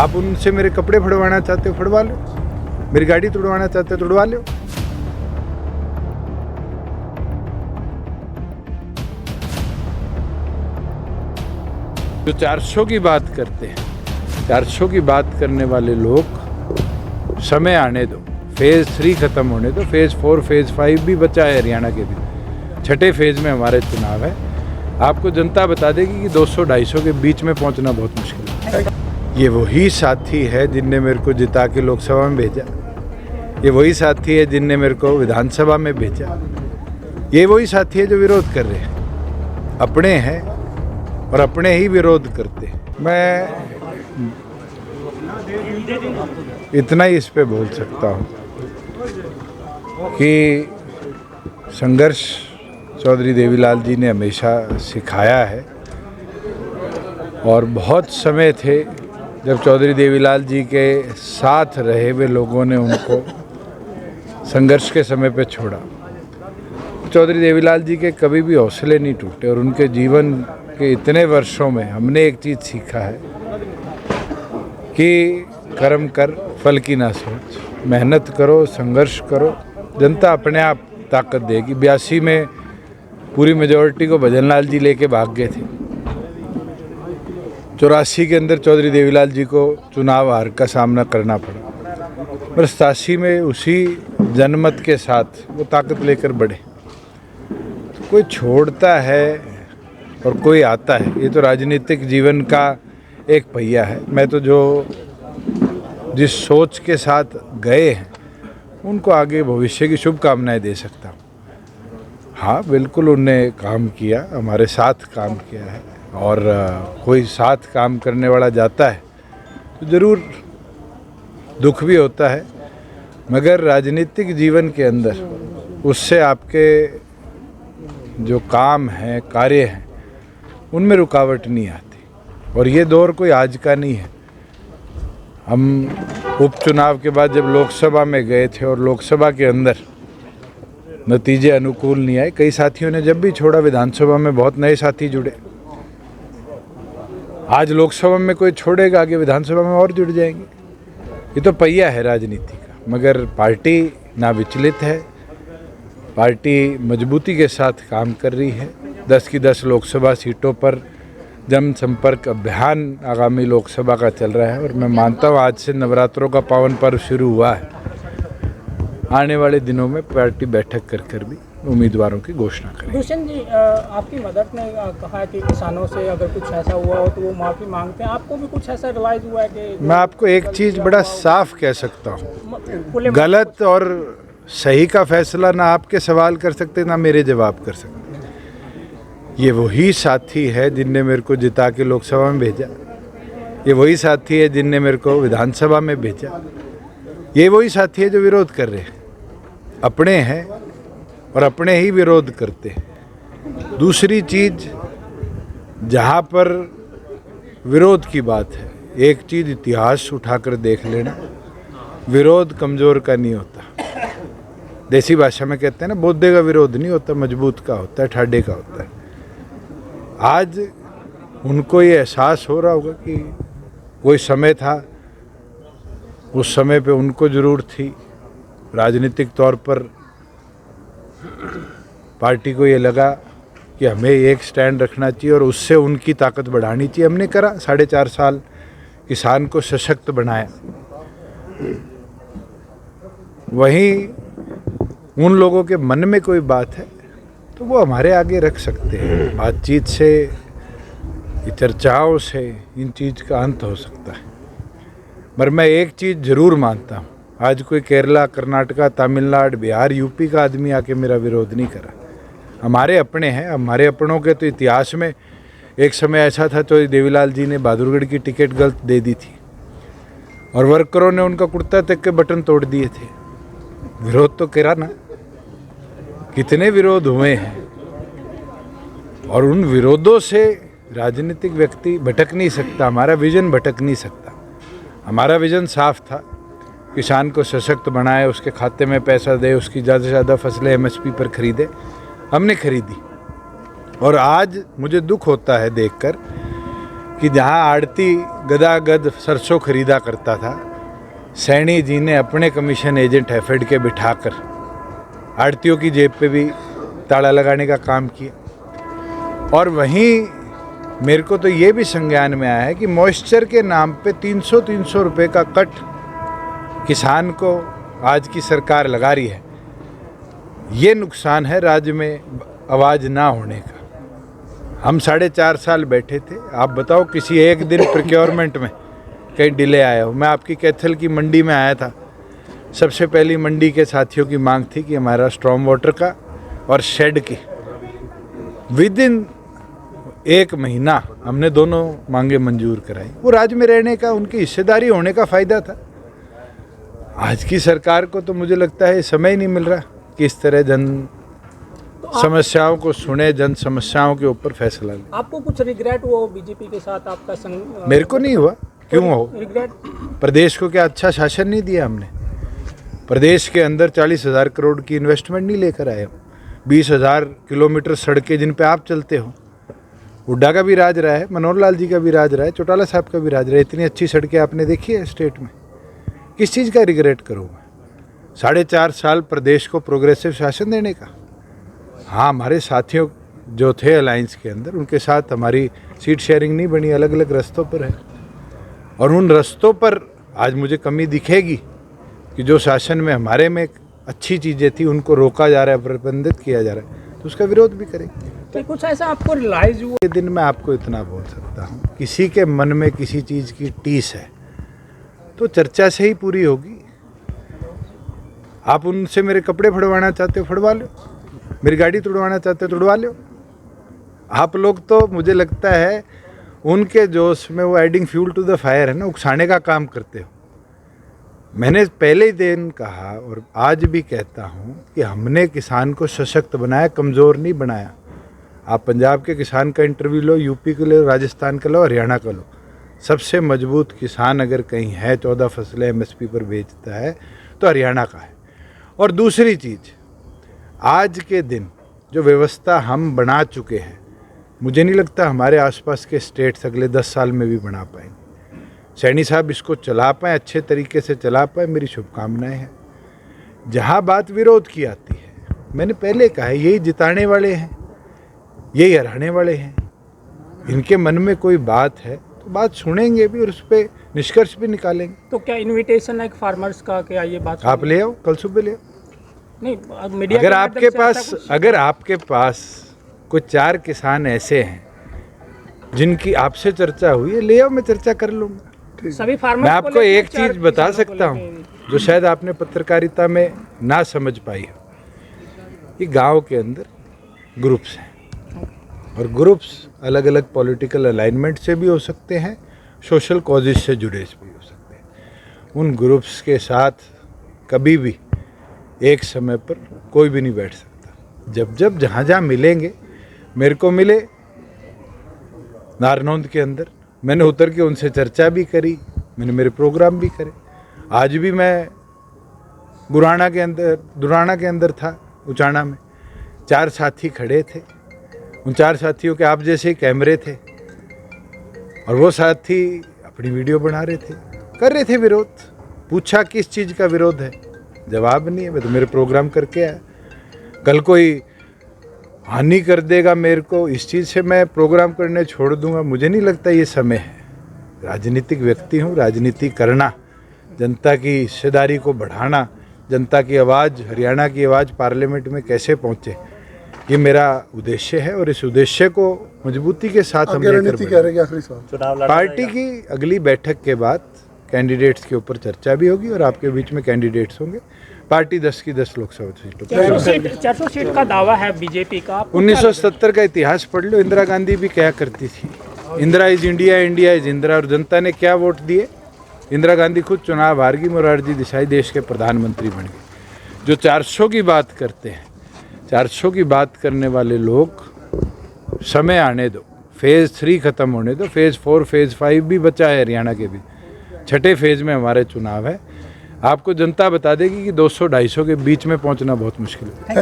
आप उनसे मेरे कपड़े फड़वाना चाहते हो फड़वा लो, मेरी गाड़ी तोड़वाना चाहते हो तोड़वा लो। जो 400 की बात करते हैं, 400 की बात करने वाले लोग समय आने दो, फेज़ 3 ख़त्म होने दो, फेज़ 4 फेज़ 5 भी बचा है हरियाणा के भी। छठे फेज़ में हमारे चुनाव है। आपको जनता बता देगी कि 200-250 के बीच में पहुंचना बहुत मुश्किल है। ये वही साथी है जिनने मेरे को जिता के लोकसभा में भेजा, ये वही साथी है जिनने मेरे को विधानसभा में भेजा, ये वही साथी है जो विरोध कर रहे हैं, अपने हैं और अपने ही विरोध करते हैं। मैं इतना ही इस पे बोल सकता हूँ कि संघर्ष चौधरी देवीलाल जी ने हमेशा सिखाया है, और बहुत समय थे जब चौधरी देवीलाल जी के साथ रहे हुए लोगों ने उनको संघर्ष के समय पे छोड़ा। चौधरी देवीलाल जी के कभी भी हौसले नहीं टूटे, और उनके जीवन के इतने वर्षों में हमने एक चीज़ सीखा है कि कर्म कर फल की ना सोच, मेहनत करो, संघर्ष करो, जनता अपने आप ताकत देगी। 82 में पूरी मेजॉरिटी को भजनलाल जी लेके भाग गए थे। 84 के अंदर चौधरी देवीलाल जी को चुनाव हार का सामना करना पड़ा, पर 87 में उसी जनमत के साथ वो ताकत लेकर बढ़े। तो कोई छोड़ता है और कोई आता है, ये तो राजनीतिक जीवन का एक पहिया है। मैं तो जिस सोच के साथ गए हैं उनको आगे भविष्य की शुभकामनाएं दे सकता हूँ। हाँ, बिल्कुल उनने काम किया, हमारे साथ काम किया है, और कोई साथ काम करने वाला जाता है तो ज़रूर दुख भी होता है, मगर राजनीतिक जीवन के अंदर उससे आपके जो काम हैं, कार्य हैं, उनमें रुकावट नहीं आती। और ये दौर कोई आज का नहीं है। हम उपचुनाव के बाद जब लोकसभा में गए थे और लोकसभा के अंदर नतीजे अनुकूल नहीं आए, कई साथियों ने जब भी छोड़ा, विधानसभा में बहुत नए साथी जुड़े। आज लोकसभा में कोई छोड़ेगा, आगे विधानसभा में और जुड़ जाएंगे। ये तो पहिया है राजनीति का, मगर पार्टी ना विचलित है, पार्टी मजबूती के साथ काम कर रही है। 10 की 10 लोकसभा सीटों पर जनसंपर्क अभियान आगामी लोकसभा का चल रहा है, और मैं मानता हूँ आज से नवरात्रों का पावन पर्व शुरू हुआ है। आने वाले दिनों में पार्टी बैठक कर भी उम्मीदवारों की घोषणा करेगी। दुष्यंत जी, आपकी मदद ने कहा कि किसानों से अगर कुछ ऐसा हुआ हो तो वो माफ़ी मांगते हैं। आपको भी कुछ ऐसा रिवाइज हुआ है कि? मैं आपको एक चीज़ बड़ा साफ कह सकता हूँ, गलत और सही का फैसला ना आपके सवाल कर सकते, ना मेरे जवाब कर सकते। ये वही साथी है जिनने मेरे को जिता के लोकसभा में भेजा, ये वही साथी है जिनने मेरे को विधानसभा में भेजा, ये वही साथी है जो विरोध कर रहे हैं, अपने हैं और अपने ही विरोध करते हैं। दूसरी चीज़, जहाँ पर विरोध की बात है, एक चीज़ इतिहास उठाकर देख लेना, विरोध कमज़ोर का नहीं होता। देसी भाषा में कहते हैं ना, बोधे का विरोध नहीं होता, मजबूत का होता है, ठाडे का होता है। आज उनको ये एहसास हो रहा होगा कि कोई समय था, उस समय पे उनको ज़रूरत थी राजनीतिक तौर पर, पार्टी को ये लगा कि हमें एक स्टैंड रखना चाहिए और उससे उनकी ताकत बढ़ानी चाहिए। हमने करा, 4.5 साल किसान को सशक्त बनाया। वहीं उन लोगों के मन में कोई बात है तो वो हमारे आगे रख सकते हैं। बातचीत से, चर्चाओं से इन चीज़ का अंत हो सकता है। पर मैं एक चीज़ ज़रूर मानता हूँ, आज कोई केरला, कर्नाटका, तमिलनाडु, बिहार, यूपी का आदमी आके मेरा विरोध नहीं करा। हमारे अपने हैं, हमारे अपनों के तो इतिहास में एक समय ऐसा था, चौधरी देवीलाल जी ने बहादुरगढ़ की टिकट गलत दे दी थी और वर्करों ने उनका कुर्ता तक के बटन तोड़ दिए थे। विरोध तो करा ना, कितने विरोध हुए हैं, और उन विरोधों से राजनीतिक व्यक्ति भटक नहीं सकता, हमारा विजन भटक नहीं सकता। हमारा विजन साफ था, किसान को सशक्त बनाए, उसके खाते में पैसा दे, उसकी ज़्यादा से ज़्यादा फसलें MSP पर खरीदे। हमने खरीदी, और आज मुझे दुख होता है देखकर कि जहाँ आड़ती गदागद सरसों खरीदा करता था, सैनी जी ने अपने कमीशन एजेंट एफेड के बिठाकर आड़तियों की जेब पे भी ताला लगाने का काम किया। और वहीं मेरे को तो ये भी संज्ञान में आया है कि मॉइस्चर के नाम पे 300 रुपए का कट किसान को आज की सरकार लगा रही है। ये नुकसान है राज्य में आवाज़ ना होने का। हम 4.5 साल बैठे थे, आप बताओ किसी एक दिन प्रोक्योरमेंट में कहीं डिले आया हो। मैं आपकी कैथल की मंडी में आया था, सबसे पहली मंडी के साथियों की मांग थी कि हमारा स्टॉर्म वाटर का और शेड की विद इन 1 महीना हमने दोनों मांगे मंजूर कराई। वो राज्य में रहने का, उनकी हिस्सेदारी होने का फ़ायदा था। आज की सरकार को तो मुझे लगता है समय ही नहीं मिल रहा कि इस तरह जन समस्याओं को सुने, जन समस्याओं के ऊपर फैसला ले। आपको कुछ रिग्रेट हुआ बीजेपी के साथ आपका संग? मेरे को नहीं हुआ, क्यों हो? रिग्रेट? प्रदेश को क्या अच्छा शासन नहीं दिया हमने? प्रदेश के अंदर 40,000 करोड़ की इन्वेस्टमेंट नहीं लेकर आए हम। 20,000 किलोमीटर सड़कें जिन पे आप चलते हो, हुड्डा का भी राज रहा है, मनोहर लाल जी का भी राज रहा है, चौटाला साहब का भी राज रहा है। इतनी अच्छी सड़कें आपने देखी है स्टेट में, किस चीज़ का रिग्रेट करूँगा? 4.5 साल प्रदेश को प्रोग्रेसिव शासन देने का। हाँ, हमारे साथियों जो थे अलायंस के अंदर, उनके साथ हमारी सीट शेयरिंग नहीं बनी, अलग अलग रस्तों पर है। और उन रस्तों पर आज मुझे कमी दिखेगी कि जो शासन में हमारे में अच्छी चीज़ें थी उनको रोका जा रहा है, प्रतिबंधित किया जा रहा है, तो उसका विरोध भी करेंगे। तो कुछ ऐसा आपको रियलाइज हुआ? ये दिन मैं आपको इतना बोल सकता हूँ, किसी के मन में किसी चीज़ की टीस है तो चर्चा से ही पूरी होगी। आप उनसे मेरे कपड़े फड़वाना चाहते हो, फड़वा लो। मेरी गाड़ी तुड़वाना चाहते हो, तुड़वा लो। आप लोग तो मुझे लगता है उनके जोश में वो adding fuel to the fire है ना, उकसाने का काम करते हो। मैंने पहले ही दिन कहा और आज भी कहता हूँ कि हमने किसान को सशक्त बनाया, कमज़ोर नहीं बनाया। आप पंजाब के किसान का इंटरव्यू लो, यूपी को लो, राजस्थान का लो, हरियाणा का लो, सबसे मजबूत किसान अगर कहीं है, 14 फसलें एमएसपी पर बेचता है तो हरियाणा का है। और दूसरी चीज़, आज के दिन जो व्यवस्था हम बना चुके हैं, मुझे नहीं लगता हमारे आसपास के स्टेट्स अगले 10 साल में भी बना पाएंगे। सैनी साहब इसको चला पाएँ, अच्छे तरीके से चला पाएँ, मेरी शुभकामनाएं हैं। जहाँ बात विरोध की आती है, मैंने पहले कहा है, यही जिताने वाले हैं, यही हराने वाले हैं। इनके मन में कोई बात है तो बात सुनेंगे भी और उस पर निष्कर्ष भी निकालेंगे। तो क्या इनविटेशन है फार्मर्स का, क्या ये बात आप ले आओ, कल सुबह ले आओ। नहीं, मीडिया अगर आपके पास कुछ 4 किसान ऐसे हैं जिनकी आपसे चर्चा हुई है, ले आओ, मैं चर्चा कर लूँगा। सभी फार्मर्स मैं आपको एक चीज़ बता सकता हूँ जो शायद आपने पत्रकारिता में ना समझ पाई हो, कि गांव के अंदर ग्रुप्स हैं और ग्रुप्स अलग अलग पॉलिटिकल अलाइनमेंट से भी हो सकते हैं, सोशल कॉजेज से जुड़े भी हो सकते हैं। उन ग्रुप्स के साथ कभी भी एक समय पर कोई भी नहीं बैठ सकता। जब जहाँ मिलेंगे, मेरे को मिले नारनौंद के अंदर, मैंने उतर के उनसे चर्चा भी करी, मैंने मेरे प्रोग्राम भी करे। आज भी मैं दुराना के अंदर था, उचाना में 4 साथी खड़े थे। उन 4 साथियों के आप जैसे ही कैमरे थे और वो साथी अपनी वीडियो बना रहे थे, कर रहे थे विरोध। पूछा किस चीज़ का विरोध है, जवाब नहीं है। मैं तो मेरे प्रोग्राम करके आया। कल कोई हानि कर देगा मेरे को, इस चीज़ से मैं प्रोग्राम करने छोड़ दूंगा, मुझे नहीं लगता ये समय है। राजनीतिक व्यक्ति हूँ, राजनीति करना, जनता की हिस्सेदारी को बढ़ाना, जनता की आवाज़, हरियाणा की आवाज़ पार्लियामेंट में कैसे पहुँचे, ये मेरा उद्देश्य है और इस उद्देश्य को मजबूती के साथ हम लेकर पार्टी की अगली बैठक के बाद कैंडिडेट्स के ऊपर चर्चा भी होगी और आपके बीच में कैंडिडेट्स होंगे। पार्टी 10 की 10 लोकसभा सीटों 400 सीट का दावा है बीजेपी का। 1970 का इतिहास पढ़ लो, इंदिरा गांधी भी क्या करती थी, Indira is India, India is Indira. और जनता ने क्या वोट दिए? इंदिरा गांधी खुद चुनाव हार गई, मोरारजी देसाई देश के प्रधानमंत्री बन गए। जो 400 की बात करते हैं, 400 की बात करने वाले लोग समय आने दो, फेज़ 3 ख़त्म होने दो, फेज़ 4 फेज़ 5 भी बचा है हरियाणा के भी। 6ठे फेज़ में हमारे चुनाव है। आपको जनता बता देगी कि 200-250 के बीच में पहुंचना बहुत मुश्किल है।